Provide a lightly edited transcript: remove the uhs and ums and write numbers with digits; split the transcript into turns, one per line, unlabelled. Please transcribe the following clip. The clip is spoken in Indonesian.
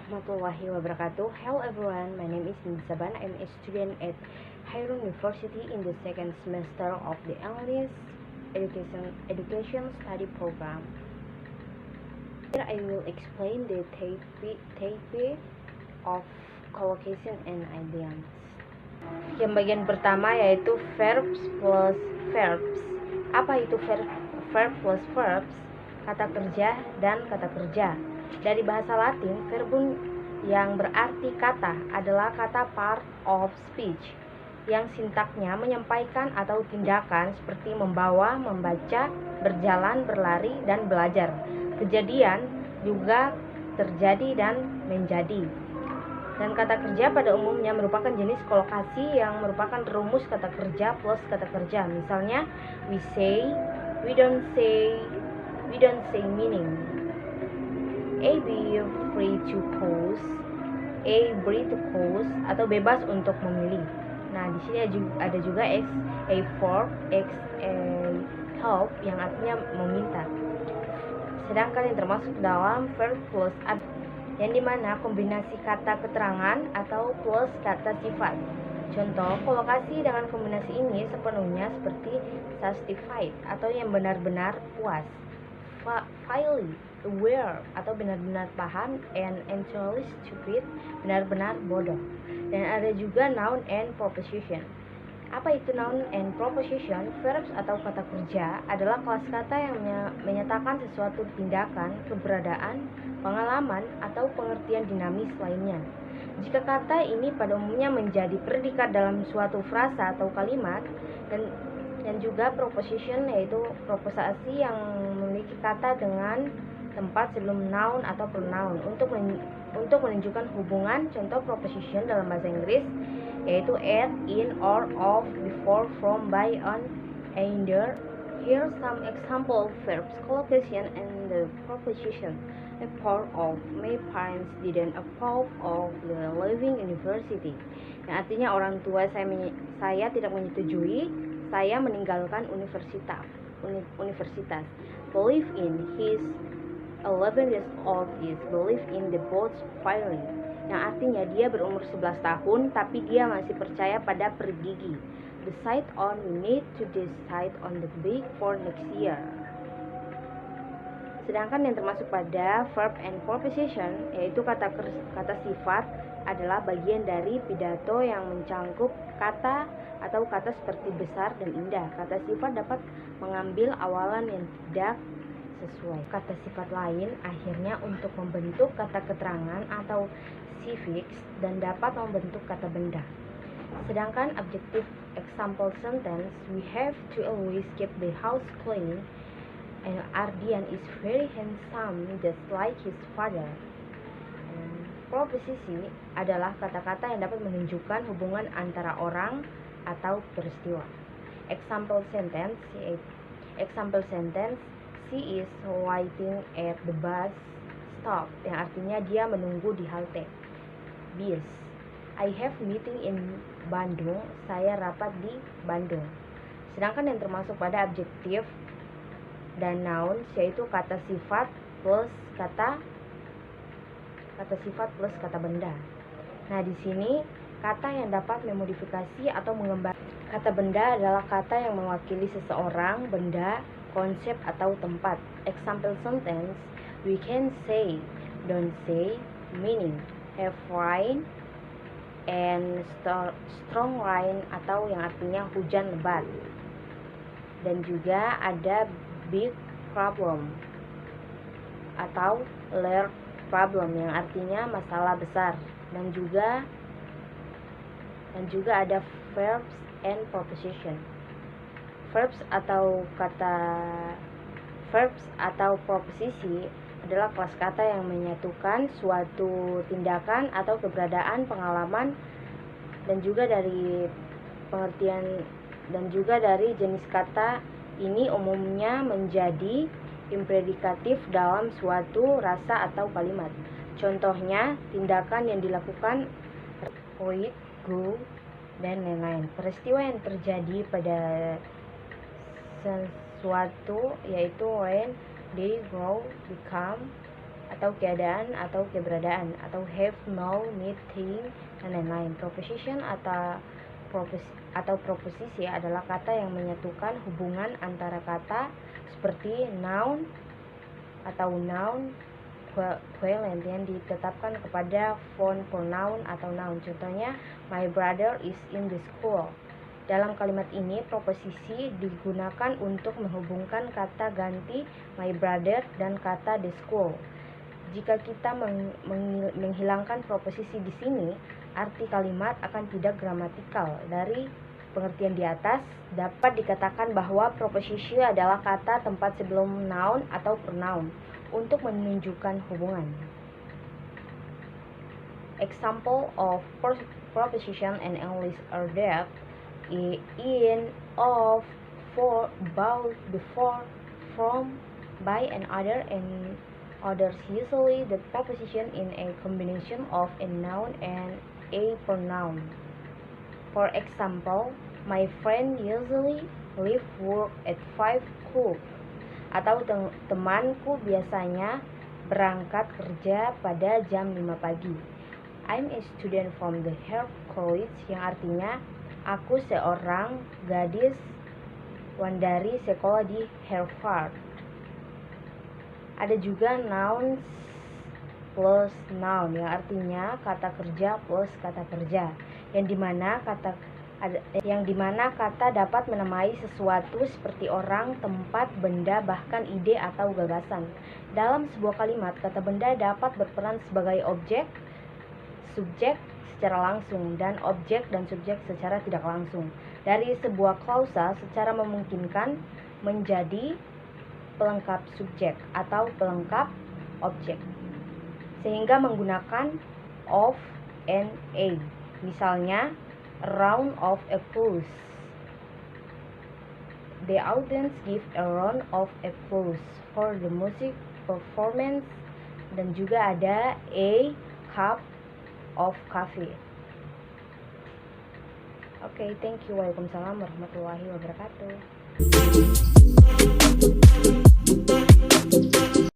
warahmatullahi wabarakatuh. Hello everyone, my name is Nisaban. I'm a student at Hairun University in the second semester of the English Education Study Program. Here I will explain the type of collocation and idioms. Yang bagian pertama yaitu verbs plus verbs. Apa itu verb plus verbs? Kata kerja dan kata kerja. Dari bahasa Latin, verbum yang berarti kata adalah kata part of speech yang sintaknya menyampaikan atau tindakan seperti membawa, membaca, berjalan, berlari, dan belajar. Kejadian juga terjadi dan menjadi. Dan kata kerja pada umumnya merupakan jenis kolokasi yang merupakan rumus kata kerja plus kata kerja. Misalnya, we say, we don't say meaning. A be free to choose, A free to choose, atau bebas untuk memilih. Nah, di sini ada juga X a verb, X a help yang artinya meminta. Sedangkan yang termasuk dalam verb plus ad, yang dimana kombinasi kata keterangan atau plus kata sifat. Contoh, kolokasi dengan kombinasi ini sepenuhnya seperti satisfied atau yang benar-benar puas, fairly aware atau benar-benar paham, and entirely stupid, benar-benar bodoh. Dan ada juga noun and proposition. Apa itu noun and proposition? Verbs atau kata kerja adalah kelas kata yang menyatakan sesuatu tindakan, keberadaan, pengalaman, atau pengertian dinamis lainnya. Jika kata ini pada umumnya menjadi predikat dalam suatu frasa atau kalimat, dan juga proposition yaitu proposasi yang memiliki kata dengan tempat sebelum noun atau pronoun untuk menunjukkan hubungan. Contoh proposition dalam bahasa Inggris yaitu at, in, or, of, before, from, by, on, under. Here are some example verbs: collocation and the proposition. A part of my parents didn't approve of the leaving university. Yang artinya orang tua saya tidak menyetujui saya meninggalkan universitas. Believe in his 11 years old is believe in the boat's firing. Yang artinya dia berumur 11 tahun tapi dia masih percaya pada pergigi. Decide on, we need to decide on the big for next year. Sedangkan yang termasuk pada verb and proposition yaitu kata sifat adalah bagian dari pidato yang mencangkup kata atau kata seperti besar dan indah. Kata sifat dapat mengambil awalan yang tidak sesuai kata sifat lain akhirnya untuk membentuk kata keterangan atau suffix dan dapat membentuk kata benda. Sedangkan adjective example sentence, we have to always keep the house clean, and Ardian is very handsome just like his father. Proposisi adalah kata-kata yang dapat menunjukkan hubungan antara orang atau peristiwa. Example sentence, she is waiting at the bus stop, yang artinya dia menunggu di halte bis. I have meeting in Bandung, saya rapat di Bandung. Sedangkan yang termasuk pada adjektif dan noun yaitu kata sifat plus kata benda. Nah, di sini kata yang dapat memodifikasi atau mengembangkan kata benda adalah kata yang mewakili seseorang, benda, konsep atau tempat. Example sentence, we can say, don't say, meaning, have rain and strong rain atau yang artinya hujan lebat. Dan juga ada big problem atau large problem yang artinya masalah besar. Dan juga ada verbs and proposition. Verbs atau proposisi adalah kelas kata yang menyatukan suatu tindakan atau keberadaan, pengalaman, dan juga dari pengertian dan juga dari jenis kata ini umumnya menjadi impredikatif dalam suatu rasa atau kalimat. Contohnya, tindakan yang dilakukan read, go, dan lain-lain. Peristiwa yang terjadi pada sesuatu yaitu when, they, grow, become, atau keadaan atau keberadaan, atau have, know, need, think, dan lain-lain. Proposition atau proposisi adalah kata yang menyatukan hubungan antara kata seperti noun atau noun equivalent yang ditetapkan kepada form pronoun atau noun. Contohnya, my brother is in the school. Dalam kalimat ini, proposisi digunakan untuk menghubungkan kata ganti my brother dan kata the school. Jika kita menghilangkan proposisi di sini, arti kalimat akan tidak gramatikal. Dari pengertian di atas, dapat dikatakan bahwa proposisi adalah kata tempat sebelum noun atau pronoun untuk menunjukkan hubungan. Example of proposition in English are that in, of, for, about, before, from, by, and other, and others. Usually the proposition in a combination of a noun and a pronoun. For example, my friend usually leave work at 5 o'clock. Atau temanku biasanya berangkat kerja pada jam 5 pagi. I'm a student from the Harvard College, yang artinya aku seorang gadis dari sekolah di Harvard. Ada juga nouns plus noun, yang artinya kata kerja plus kata kerja, yang dimana kata dapat menamai sesuatu seperti orang, tempat, benda, bahkan ide atau gagasan. Dalam sebuah kalimat, kata benda dapat berperan sebagai objek, subjek secara langsung, dan objek dan subjek secara tidak langsung. Dari sebuah klausa secara memungkinkan menjadi pelengkap subjek atau pelengkap objek, sehingga menggunakan of and a. Misalnya, a round of applause. The audience give a round of applause for the music performance. Dan juga ada a cup of coffee. Oke, thank you. Waalaikumsalam warahmatullahi wabarakatuh.